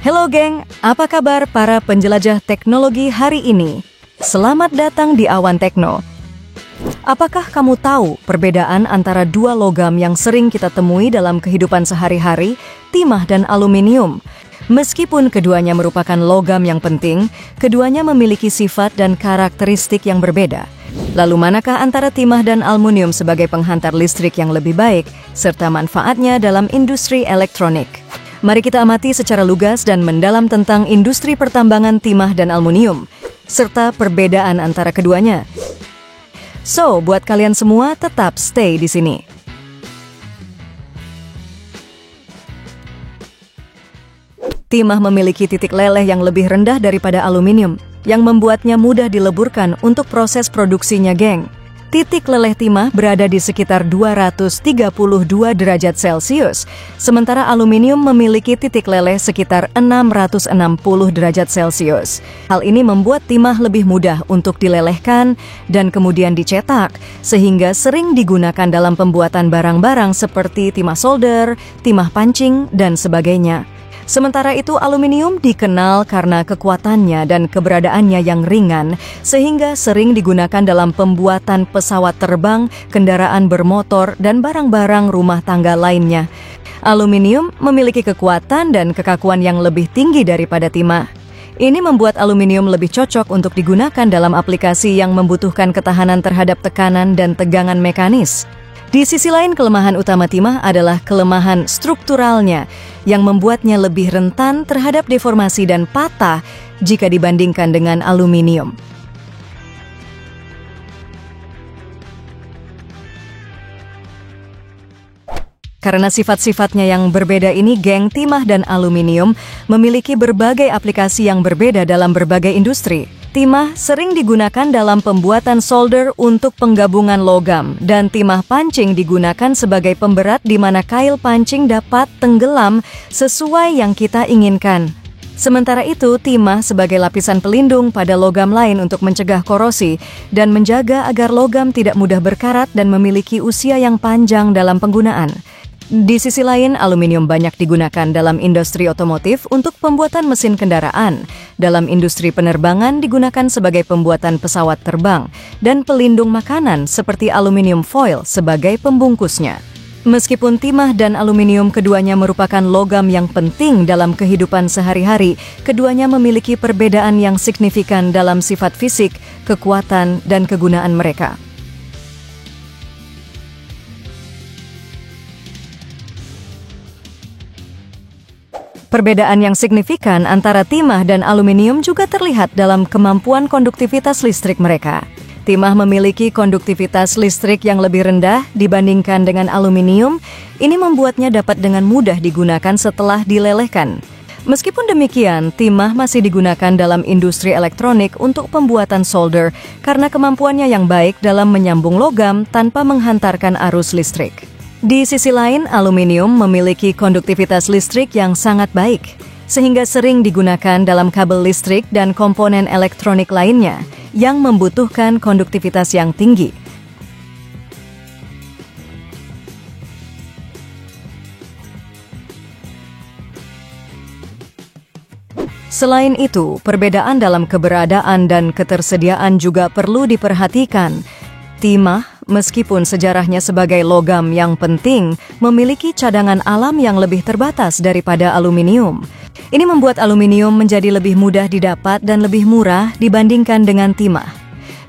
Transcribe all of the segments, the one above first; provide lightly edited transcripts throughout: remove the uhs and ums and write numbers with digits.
Halo geng, apa kabar para penjelajah teknologi hari ini? Selamat datang di Awan Tekno. Apakah kamu tahu perbedaan antara dua logam yang sering kita temui dalam kehidupan sehari-hari, timah dan aluminium? Meskipun keduanya merupakan logam yang penting, keduanya memiliki sifat dan karakteristik yang berbeda. Lalu manakah antara timah dan aluminium sebagai penghantar listrik yang lebih baik, serta manfaatnya dalam industri elektronik? Mari kita amati secara lugas dan mendalam tentang industri pertambangan timah dan aluminium, serta perbedaan antara keduanya. So, buat kalian semua tetap stay di sini. Timah memiliki titik leleh yang lebih rendah daripada aluminium, yang membuatnya mudah dileburkan untuk proses produksinya, geng. Titik leleh timah berada di sekitar 232 derajat Celcius, sementara aluminium memiliki titik leleh sekitar 660 derajat Celcius. Hal ini membuat timah lebih mudah untuk dilelehkan dan kemudian dicetak, sehingga sering digunakan dalam pembuatan barang-barang seperti timah solder, timah pancing, dan sebagainya. Sementara itu, aluminium dikenal karena kekuatannya dan keberadaannya yang ringan, sehingga sering digunakan dalam pembuatan pesawat terbang, kendaraan bermotor, dan barang-barang rumah tangga lainnya. Aluminium memiliki kekuatan dan kekakuan yang lebih tinggi daripada timah. Ini membuat aluminium lebih cocok untuk digunakan dalam aplikasi yang membutuhkan ketahanan terhadap tekanan dan tegangan mekanis. Di sisi lain, kelemahan utama timah adalah kelemahan strukturalnya yang membuatnya lebih rentan terhadap deformasi dan patah jika dibandingkan dengan aluminium. Karena sifat-sifatnya yang berbeda ini, geng, timah dan aluminium memiliki berbagai aplikasi yang berbeda dalam berbagai industri. Timah sering digunakan dalam pembuatan solder untuk penggabungan logam, dan timah pancing digunakan sebagai pemberat di mana kail pancing dapat tenggelam sesuai yang kita inginkan. Sementara itu, timah sebagai lapisan pelindung pada logam lain untuk mencegah korosi dan menjaga agar logam tidak mudah berkarat dan memiliki usia yang panjang dalam penggunaan. Di sisi lain, aluminium banyak digunakan dalam industri otomotif untuk pembuatan mesin kendaraan, dalam industri penerbangan digunakan sebagai pembuatan pesawat terbang, dan pelindung makanan seperti aluminium foil sebagai pembungkusnya. Meskipun timah dan aluminium keduanya merupakan logam yang penting dalam kehidupan sehari-hari, keduanya memiliki perbedaan yang signifikan dalam sifat fisik, kekuatan, dan kegunaan mereka. Perbedaan yang signifikan antara timah dan aluminium juga terlihat dalam kemampuan konduktivitas listrik mereka. Timah memiliki konduktivitas listrik yang lebih rendah dibandingkan dengan aluminium. Ini membuatnya dapat dengan mudah digunakan setelah dilelehkan. Meskipun demikian, timah masih digunakan dalam industri elektronik untuk pembuatan solder karena kemampuannya yang baik dalam menyambung logam tanpa menghantarkan arus listrik. Di sisi lain, aluminium memiliki konduktivitas listrik yang sangat baik, sehingga sering digunakan dalam kabel listrik dan komponen elektronik lainnya yang membutuhkan konduktivitas yang tinggi. Selain itu, perbedaan dalam keberadaan dan ketersediaan juga perlu diperhatikan. Timah, meskipun sejarahnya sebagai logam yang penting, memiliki cadangan alam yang lebih terbatas daripada aluminium. Ini membuat aluminium menjadi lebih mudah didapat dan lebih murah dibandingkan dengan timah.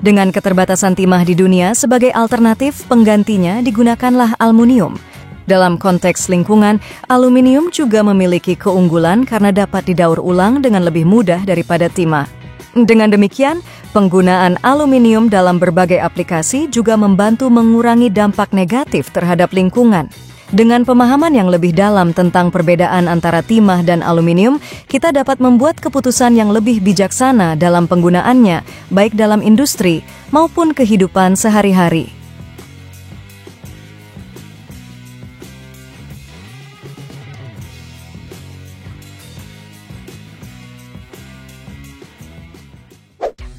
Dengan keterbatasan timah di dunia, sebagai alternatif penggantinya digunakanlah aluminium. Dalam konteks lingkungan, aluminium juga memiliki keunggulan karena dapat didaur ulang dengan lebih mudah daripada timah. Dengan demikian, penggunaan aluminium dalam berbagai aplikasi juga membantu mengurangi dampak negatif terhadap lingkungan. Dengan pemahaman yang lebih dalam tentang perbedaan antara timah dan aluminium, kita dapat membuat keputusan yang lebih bijaksana dalam penggunaannya, baik dalam industri maupun kehidupan sehari-hari.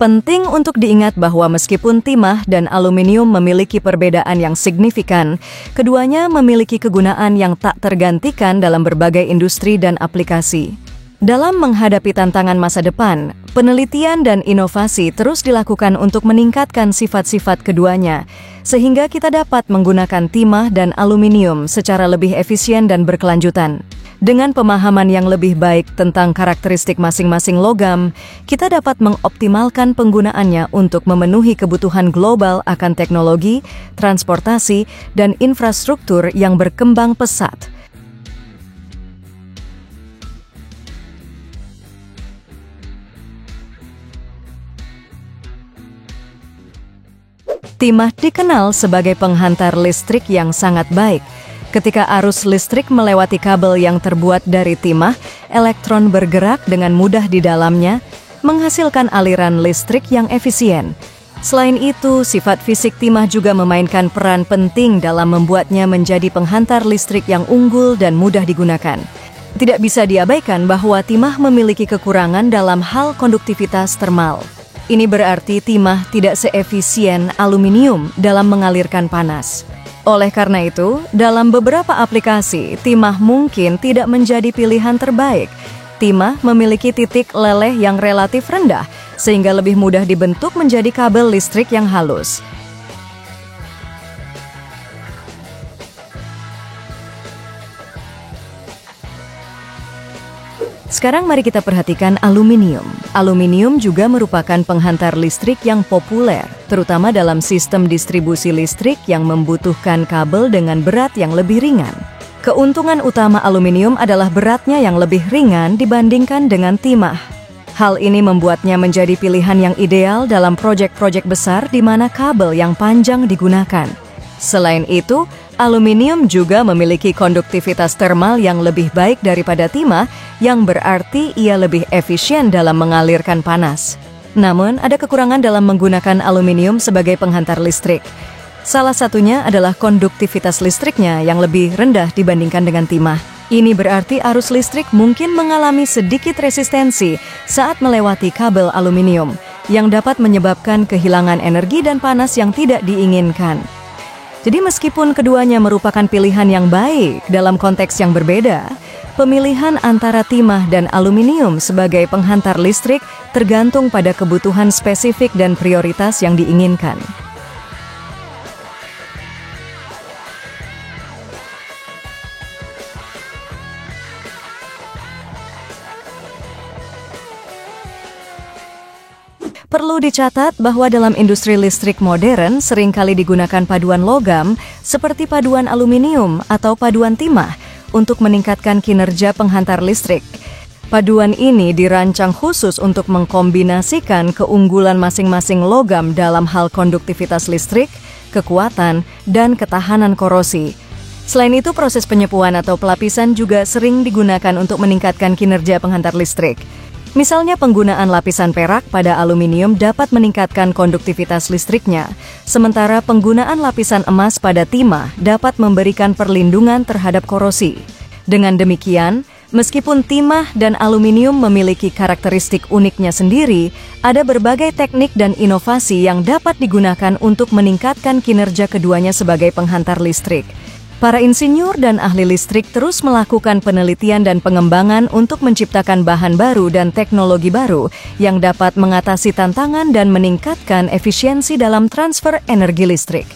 Penting untuk diingat bahwa meskipun timah dan aluminium memiliki perbedaan yang signifikan, keduanya memiliki kegunaan yang tak tergantikan dalam berbagai industri dan aplikasi. Dalam menghadapi tantangan masa depan, penelitian dan inovasi terus dilakukan untuk meningkatkan sifat-sifat keduanya, sehingga kita dapat menggunakan timah dan aluminium secara lebih efisien dan berkelanjutan. Dengan pemahaman yang lebih baik tentang karakteristik masing-masing logam, kita dapat mengoptimalkan penggunaannya untuk memenuhi kebutuhan global akan teknologi, transportasi, dan infrastruktur yang berkembang pesat. Timah dikenal sebagai penghantar listrik yang sangat baik. Ketika arus listrik melewati kabel yang terbuat dari timah, elektron bergerak dengan mudah di dalamnya, menghasilkan aliran listrik yang efisien. Selain itu, sifat fisik timah juga memainkan peran penting dalam membuatnya menjadi penghantar listrik yang unggul dan mudah digunakan. Tidak bisa diabaikan bahwa timah memiliki kekurangan dalam hal konduktivitas termal. Ini berarti timah tidak seefisien aluminium dalam mengalirkan panas. Oleh karena itu, dalam beberapa aplikasi, timah mungkin tidak menjadi pilihan terbaik. Timah memiliki titik leleh yang relatif rendah, sehingga lebih mudah dibentuk menjadi kabel listrik yang halus. Sekarang mari kita perhatikan aluminium. Aluminium juga merupakan penghantar listrik yang populer, terutama dalam sistem distribusi listrik yang membutuhkan kabel dengan berat yang lebih ringan. Keuntungan utama aluminium adalah beratnya yang lebih ringan dibandingkan dengan timah. Hal ini membuatnya menjadi pilihan yang ideal dalam proyek-proyek besar di mana kabel yang panjang digunakan. Selain itu, aluminium juga memiliki konduktivitas termal yang lebih baik daripada timah, yang berarti ia lebih efisien dalam mengalirkan panas. Namun, ada kekurangan dalam menggunakan aluminium sebagai penghantar listrik. Salah satunya adalah konduktivitas listriknya yang lebih rendah dibandingkan dengan timah. Ini berarti arus listrik mungkin mengalami sedikit resistensi saat melewati kabel aluminium, yang dapat menyebabkan kehilangan energi dan panas yang tidak diinginkan. Jadi meskipun keduanya merupakan pilihan yang baik dalam konteks yang berbeda, pemilihan antara timah dan aluminium sebagai penghantar listrik tergantung pada kebutuhan spesifik dan prioritas yang diinginkan. Perlu dicatat bahwa dalam industri listrik modern seringkali digunakan paduan logam seperti paduan aluminium atau paduan timah untuk meningkatkan kinerja penghantar listrik. Paduan ini dirancang khusus untuk mengkombinasikan keunggulan masing-masing logam dalam hal konduktivitas listrik, kekuatan, dan ketahanan korosi. Selain itu, proses penyepuan atau pelapisan juga sering digunakan untuk meningkatkan kinerja penghantar listrik. Misalnya penggunaan lapisan perak pada aluminium dapat meningkatkan konduktivitas listriknya, sementara penggunaan lapisan emas pada timah dapat memberikan perlindungan terhadap korosi. Dengan demikian, meskipun timah dan aluminium memiliki karakteristik uniknya sendiri, ada berbagai teknik dan inovasi yang dapat digunakan untuk meningkatkan kinerja keduanya sebagai penghantar listrik. Para insinyur dan ahli listrik terus melakukan penelitian dan pengembangan untuk menciptakan bahan baru dan teknologi baru yang dapat mengatasi tantangan dan meningkatkan efisiensi dalam transfer energi listrik.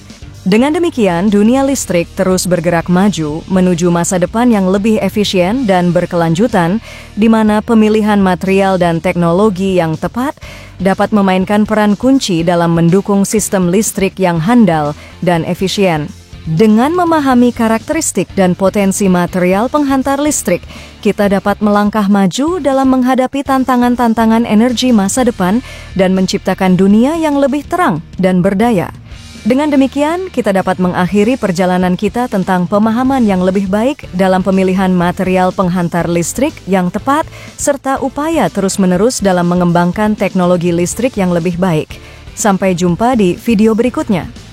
Dengan demikian, dunia listrik terus bergerak maju menuju masa depan yang lebih efisien dan berkelanjutan, di mana pemilihan material dan teknologi yang tepat dapat memainkan peran kunci dalam mendukung sistem listrik yang handal dan efisien. Dengan memahami karakteristik dan potensi material penghantar listrik, kita dapat melangkah maju dalam menghadapi tantangan-tantangan energi masa depan dan menciptakan dunia yang lebih terang dan berdaya. Dengan demikian, kita dapat mengakhiri perjalanan kita tentang pemahaman yang lebih baik dalam pemilihan material penghantar listrik yang tepat, serta upaya terus-menerus dalam mengembangkan teknologi listrik yang lebih baik. Sampai jumpa di video berikutnya.